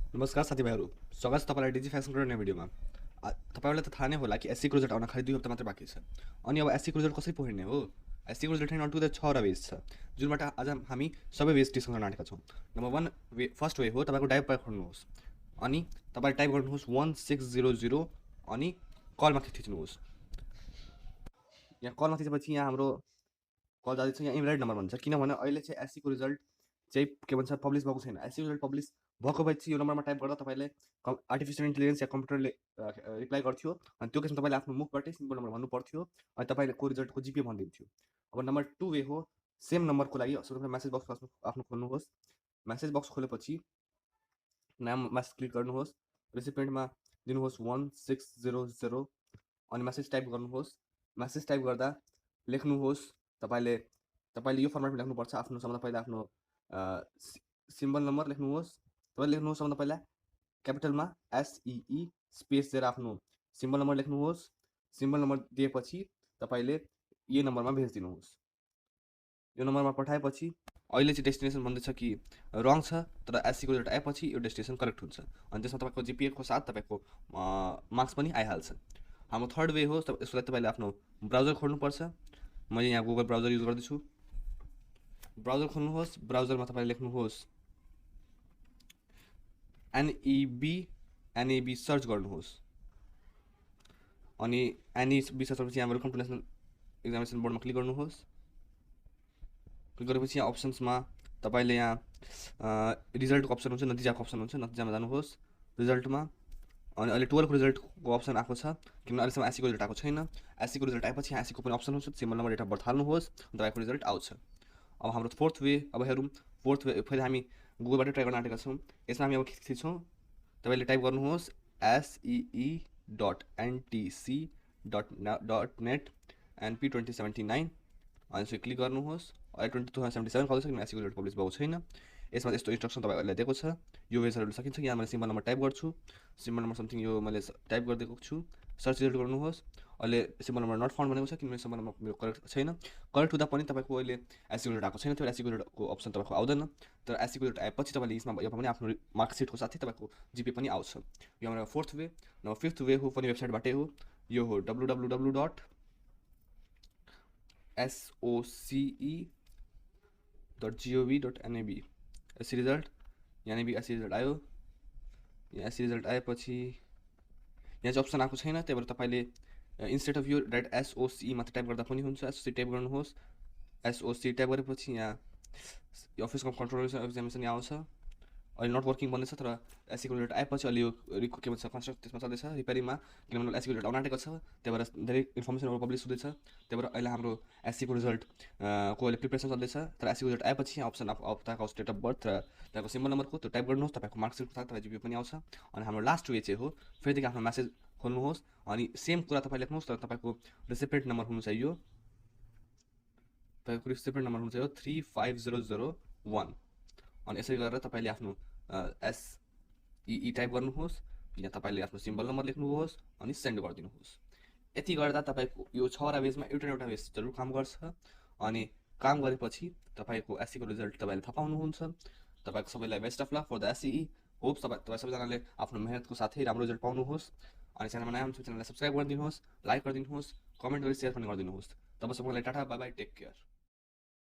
नमस्कार साथीभाइहरू, स्वागत छ तपाईँलाई डिजिफेक्सनको नयाँ भिडियोमा। तपाईँहरूलाई त थाहा नै होला कि एससी क्रुजर आउन खालि 2 हप्ता मात्र बाँकी छ। अनि अब एससी क्रुजर कसरी पोखिने हो? एससी क्रुजर train on to the 6 ways छ, जुनबाट आज हामी सबै वेज डिस्कस गर्न आँटेका छौँ। नम्बर 1 वे, फर्स्ट वे हो तपाईँको डाइभ प्याक खोल्नुहोस् अनि तपाईँले टाइप गर्नुहोस् 1600 अनि कलमा थिच्नुहोस्। यहाँ कलमा थिचेपछि यहाँ हाम्रो कल जाँदैछ, यहाँ इनभ्यालिड नम्बर भन्छ, किनभने अहिले चाहिँ एससीको रिजल्ट चाहिँ के भन्छ पब्लिस भएको छैन। एससी रिजल्ट पब्लिस भएको भए चाहिँ यो नम्बरमा टाइप गर्दा तपाईँले आर्टिफिसियल इन्टेलिजेन्स या कम्प्युटरले रिप्लाई गर्थ्यो अनि त्यो केसमा तपाईँले आफ्नो मुखबाटै सिम्पल नम्बर भन्नु पर्थ्यो अनि तपाईँको रिजल्टको जिपे भनिदिन्थ्यो। अब नम्बर 2 वे हो, सेम नम्बरको लागि सबैभन्दा म्यासेज बक्स आफ्नो खोल्नुहोस्। म्यासेज बक्स खोलेपछि नाम म्यासेज क्लिक गर्नुहोस्, रिसिपिएन्टमा दिनुहोस् 1600 अनि म्यासेज टाइप गर्नुहोस्। म्यासेज टाइप गर्दा लेख्नुहोस् तपाईँले यो फर्मेटमा लेख्नुपर्छ। आफ्नो सबभन्दा पहिला आफ्नो सिम्बल नम्बर लेख्नुहोस्। तपाईँले लेख्नुहोस् सबभन्दा पहिला क्यापिटलमा SEE स्पेस दिएर आफ्नो सिम्बल नम्बर लेख्नुहोस्। सिम्बल नम्बर दिएपछि तपाईँले यो नम्बरमा भेजिदिनुहोस्। यो नम्बरमा पठाएपछि अहिले चाहिँ डेस्टिनेसन भन्दैछ कि रङ छ, तर एससीको रिजल्ट आएपछि यो डेस्टिनेसन करेक्ट हुन्छ अनि त्यसमा तपाईँको जिपिएको साथ तपाईँको मार्क्स पनि आइहाल्छ। हाम्रो थर्ड वे हो, यसको लागि तपाईँले आफ्नो ब्राउजर खोल्नुपर्छ। मैले यहाँ गुगल ब्राउजर युज गर्दैछु। ब्राउजर खोल्नुहोस्। ब्राउजरमा तपाईँले लेख्नुहोस् NEB सर्च गर्नुहोस् अनि NEB सर्च गरेपछि यहाँ वेलकम टु नेसनल एक्जामिनेसन बोर्डमा क्लिक गर्नुहोस्। क्लिक गरेपछि यहाँ अप्सन्समा तपाईँले यहाँ रिजल्टको अप्सन हुन्छ, नतिजाको अप्सन हुन्छ, नतिजामा जानुहोस्। रिजल्टमा अनि अहिले 12को रिजल्टको अप्सन आएको छ, किनभने अहिलेसम्म एससीको रिजल्ट आएको छैन। एससीको रिजल्ट आएपछि यहाँ एससीको पनि अप्सन हुन्छ, symbol number date of birth हाल्नुहोस्, तपाईँको रिजल्ट आउँछ। अब हाम्रो फोर्थ वे, अब हेरौँ फोर्थ वे फेरि हामी गुगलबाट ट्राई गर्न आँटेका छौँ। यसमा हामी अब के थिच्छौँ, तपाईँले टाइप गर्नुहोस् SEE.ntc.net NP2079 अनि यसो क्लिक गर्नुहोस्। अहिले 2077 खोल्दैछ, किनभने एससीको रिजल्ट पब्लिस भएको छैन। यसमा यस्तो इन्स्ट्रक्सन तपाईँहरूलाई दिएको छ, यो वेजहरू सकिन्छ। यहाँ मैले सिम्बल नम्बर टाइप गर्छु, सिम्बल नम्बर समथिङ यो मैले टाइप गरिदिएको छु। सर्च रिजल्ट गर्नुहोस्। अहिले सिम्बल नम्बर नट फाउन्ड भनेको छ, किनभने सिम्बल नम्बर मेरो करेक्ट छैन। करेक्ट हुँदा पनि तपाईँको अहिले एससीको रिजल्ट आएको छैन, त्यो एससीको रिजल्टको अप्सन तपाईँको आउँदैन। तर एससीको रिजल्ट आएपछि तपाईँले यसमा पनि आफ्नो मार्कसिटको साथै तपाईँको जिपे पनि आउँछ। यो हाम्रो fourth way. Number fifth way हो पनि वेबसाइटबाटै हो, यो हो www.soce.gov.nab। एससी रिजल्ट यहाँनिर एससी रिजल्ट आयो। यहाँ एससी रिजल्ट आएपछि यहाँ चाहिँ अप्सन आएको छैन, त्यही भएर तपाईँले इन्स्टेड अफ यो डाइरेक्ट SOCE मात्र टाइप गर्दा पनि हुन्छ। SOCE टाइप गर्नुहोस्। SOCE टाइप गरेपछि यहाँ अफिस अफ कन्ट्रोल एक्जामिनेसन यहाँ आउँछ। अहिले नट वर्किङ भन्दैछ, तर एससीको रिजल्ट आएपछि अहिले यो के भन्छ कन्स्ट्रक्ट त्यसमा चल्दैछ रिपेयरिङमा, किनभने एससीको रिजल्ट आउन आँटेको छ, त्यही भएर धेरै इन्फर्मेसनहरू पब्लिस हुँदैछ। त्यही भएर अहिले हाम्रो एससीको रिजल्ट को अहिले प्रिपेरेसन चल्दैछ। तर एससीको रिजल्ट आएपछि यहाँ अप्सन तपाईँको डेट अफ बर्थ र तपाईँको सिम्बल नम्बरको त्यो टाइप गर्नुहोस्, तपाईँको मार्कसिटको साथ तपाईँ जिपे पनि आउँछ। अनि हाम्रो लास्ट वे चाहिँ हो, फेरिदेखि आफ्नो म्यासेज खोल्नुहोस् अनि सेम कुरा तपाईँ लेख्नुहोस्, तर तपाईँको रिसिपिएन्ट नम्बर हुनु चाहियो, तपाईँको रिसिपिएन्ट नम्बर हुनु चाहियो 35001 अनि यसरी गरेर तपाईँले आफ्नो SEE टाइप गर्नुहोस्। यहाँ तपाईँले आफ्नो सिम्बल नम्बर लेख्नुहोस् अनि सेन्ड गरिदिनुहोस्। यति गर्दा तपाईँको यो 6वटा वेजमा एउटा वेज जरुर काम गर्छ अनि काम गरेपछि तपाईँको एससीको रिजल्ट तपाईँले थाहा पाउनुहुन्छ। तपाईँको सबैलाई best of luck for the SEE। Hopes तपाईँ सबैजनाले आफ्नो मेहनतको साथै राम्रो रिजल्ट पाउनुहोस्। अनि च्यानलमा नयाँ हुनुहुन्छ च्यानललाई सब्सक्राइब गरिदिनुहोस्, लाइक गरिदिनुहोस्, कमेन्ट गरी सेयर पनि गरिदिनुहोस्। तबसम्मलाई tata, bye bye, take care.